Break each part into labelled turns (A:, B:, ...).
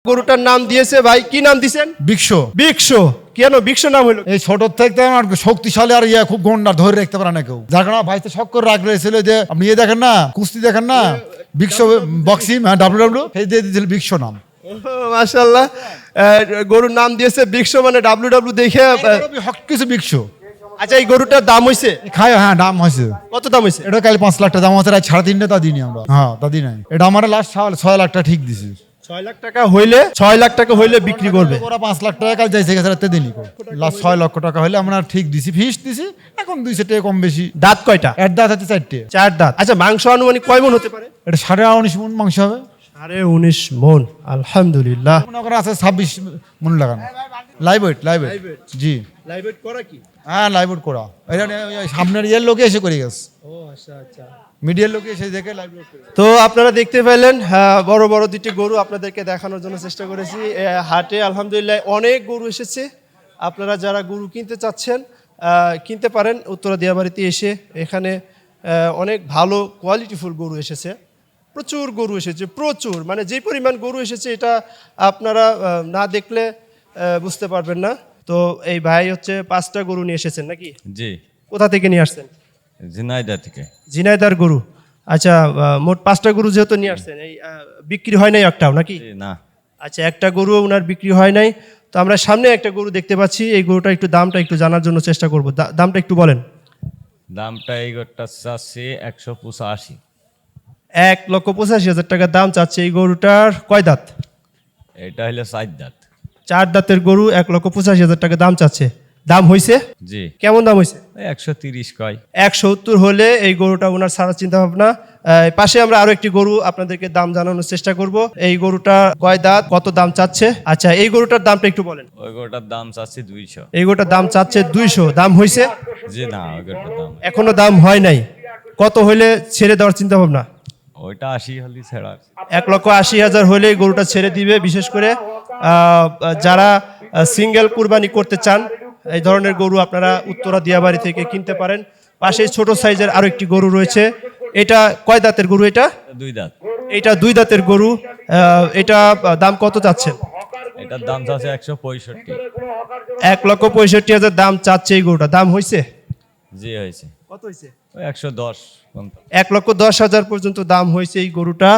A: গরুটার নাম দিয়েছে ভাই, কি নাম দিয়েছেন?
B: বিক্ষ।
A: বিক্ষ। কেন বিক্ষ নাম হলো?
B: এই ছোট থেকে আমার শক্তিশালী আর খুব গন্ডা ধরে রাখতে পারে না কেউ, যার কারণে ভাই তো শখ করে রাখ রয়েছিল যে আপনি দেখেন না, কুস্তি দেখেন না, বিক্ষ বক্সিং, ডাব্লিউ সেই দিয়ে দিয়েছিল বিক্ষ নাম।
A: মাশাআল্লাহ, গরুর নাম দিয়েছে বিক্ষ, মানে ডাব্লিউ দেখে।
B: কিছু বিক্ষ।
A: আচ্ছা, এই গরুটার দাম হয়েছে?
B: খায়, হ্যাঁ দাম হয়েছে।
A: কত দাম হয়েছে?
B: এটা কাল 5 লাখ টাকা দাম হচ্ছে, 3.5 তা দিইনি আমরা। হ্যাঁ তা দিই নাই, এটা আমার লাস্ট 6 লাখ টাকা ঠিক দিছি।
A: 6 লাখ টাকা হইলে 6 লাখ টাকা হইলে বিক্রি করবে।
B: ওরা 5 লাখ টাকা কাল যাইছে গেছে রাতে দিনই, লাস্ট 6 লক্ষ টাকা হইলে আমরা ঠিক দিছি, ফিস দিছি। এখন 200 টাকা কম বেশি।
A: দাঁত কয়টা?
B: এর দাঁত হচ্ছে 4টে।
A: 4 দাঁত। আচ্ছা, মাংস আনুমানিক কয় মণ হতে পারে?
B: এটা 19.5 মণ মাংস হবে।
A: 19.5 মণ, আলহামদুলিল্লাহ।
B: মনে করেন আছে 26 মণ লাগানো। লাইভ ওয়েট জি।
A: লাইভ ওয়েট করা কি?
B: হ্যাঁ লাইভ ওয়েট করা। এটা সামনের ইয়ের লোকে এসে করে গেছে,
A: ও আচ্ছা আচ্ছা।
B: মিডিয়ার লোকে এসে দেখে লাইভ ওয়েট করে।
A: তো আপনারা দেখতে পেলেন, বড় বড় দুটি গরু আপনাদেরকে দেখানোর জন্য চেষ্টা করেছি। হাটে আলহামদুলিল্লাহ অনেক গরু এসেছে। আপনারা যারা গরু কিনতে চাচ্ছেন কিনতে পারেন উত্তরা দিয়াবাড়িতে এসে। এখানে অনেক ভালো কোয়ালিটিফুল গরু এসেছে, প্রচুর গরু এসেছে, প্রচুর, মানে যে পরিমাণ গরু এসেছে এটা আপনারা না দেখলে বুঝতে পারবেন না। তো এই ভাই হচ্ছে 5টা গরু নিয়ে এসেছেন নাকি?
C: জি,
A: কোথা থেকে নিয়ে আসছেন?
C: ঝিনাইদহ থেকে।
A: ঝিনাইদার গরু। আচ্ছা, মোট 5টা গরু যেহেতু নিয়ে আসছেন, এই বিক্রি হয় নাই একটাও নাকি?
C: জি, না।
A: আচ্ছা, একটা গরু ওনার বিক্রি হয় নাই। তো আমরা সামনে একটা গরু দেখতে পাচ্ছি, এই গরুটা একটু দামটা একটু জানার জন্য চেষ্টা করব। দামটা একটু বলেন।
C: দামটা এই গোটা চাচ্ছি 185।
A: 1,85,000 টাকা দাম চাচ্ছে। এই গরুটার কয় দাঁত?
C: এটা হলো 4 দাঁত।
A: 4 দাঁতের গরু, 1,85,000 টাকা দাম চাচ্ছে। দাম হয়েছে?
C: জি।
A: কেমন দাম হয়েছে?
C: 130 কয়।
A: 170 হলে এই গরুটা ওনার ছাড়ার চিন্তা ভাবনা। পাশে আমরা আরো একটি গরু আপনাদেরকে দাম জানানোর চেষ্টা করব। এই গরুটা কয় দাঁত, কত দাম চাচ্ছে? আচ্ছা, এই গরুটার দামটা একটু বলেন।
C: ওই গোটার দাম চাচ্ছি 200।
A: এই গরুটার দাম চাচ্ছে 200। দাম হয়েছে?
C: জি না, ওই গোটার দাম
A: এখনো দাম হয় নাই। কত হইলে ছেড়ে দেওয়ার চিন্তা ভাবনা?
C: ওইটা 80 হলি ছাড়া।
A: 1,80,000 হলে এই গরুটা ছেড়ে দিবে। বিশেষ করে যারা সিঙ্গেল কুরবানি করতে চান, এই ধরনের গরু আপনারা উত্তরা দিয়াবাড়ি থেকে কিনতে পারেন। পাশে ছোট সাইজের আরো একটি গরু রয়েছে। এটা কয় দাঁতের গরু? এটা
C: 2 দাঁত।
A: এটা 2 দাঁতের গরু। এটা দাম কত চাচ্ছেন?
C: এটার দাম চাচ্ছে 165।
A: 1,65,000 দাম চাচ্ছে এই গরুটা। দাম হয়েছে?
C: জি হয়েছে।
A: কত হয়েছে?
C: ওই 110।
A: 1,10,000 পর্যন্ত দাম হয়েছে এই গরুটা।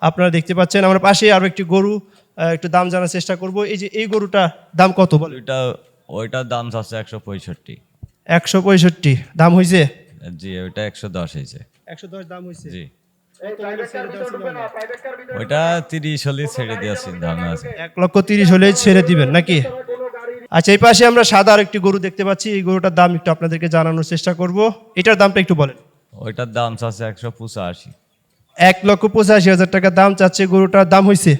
A: আপনারা দেখতে পাচ্ছেন। আমার পাশে আরো একটি গরু, একটু দাম জানার চেষ্টা করব। এই যে এই গরুটা দাম কত বলে?
C: ওইটার দাম চাচ্ছে 165।
A: 165 দাম হয়েছে?
C: জি, ওইটা 110 হয়েছে।
A: 110 দাম হয়েছে।
C: জি, ওইটা 30 হলে ছেড়ে দেওয়ার চিন্তা ভাবনা আছে।
A: 1,30,000 হলে ছেড়ে দিবেন নাকি? আচ্ছা, এই পাশে আমরা সাদা আর একটি গরু দেখতে পাচ্ছি। এই গরুটার দাম একটু আপনাদেরকে জানানোর চেষ্টা করব। এটার দামটা একটু বলেন।
C: ওইটার দাম চাচ্ছে 185।
A: 1,85,000 টাকা দাম চাচ্ছে। গরুটার দাম হয়েছে?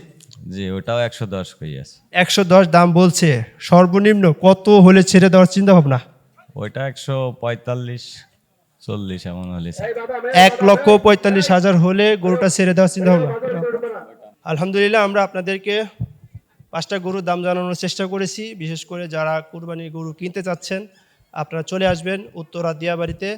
C: জি, ওটাও 110 কই আছে।
A: 110 দাম বলছে। সর্বনিম্ন কত হলে ছেড়ে দেওয়ার চিন্তা ভাবনা?
C: ওইটা 145-40 এমন হলে।
A: 1,45,000 হলে গরুটা ছেড়ে দেওয়ার চিন্তা ভাবনা। আলহামদুলিল্লাহ, আমরা আপনাদেরকে 5টা গরুর দাম জানানোর চেষ্টা করেছি। বিশেষ করে যারা কুরবানির গরু কিনতে চাচ্ছেন আপনারা চলে আসবেন উত্তরা দিয়াবাড়িতে।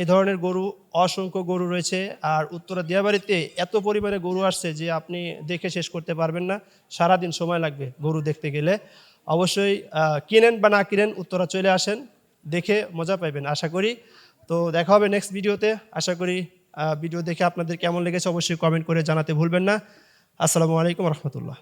A: এ ধরনের গরু, অসংখ্য গরু রয়েছে। আর উত্তরা দিয়াবাড়িতে এত পরিমাণে গরু আসছে যে আপনি দেখে শেষ করতে পারবেন না। সারাদিন সময় লাগবে গরু দেখতে গেলে। অবশ্যই কিনেন বা না কিনেন, উত্তরা চলে আসেন, দেখে মজা পাইবেন আশা করি। তো দেখা হবে নেক্সট ভিডিওতে। আশা করি ভিডিও দেখে আপনাদের কেমন লেগেছে অবশ্যই কমেন্ট করে জানাতে ভুলবেন না। আসসালামু আলাইকুম রহমতুল্লাহ।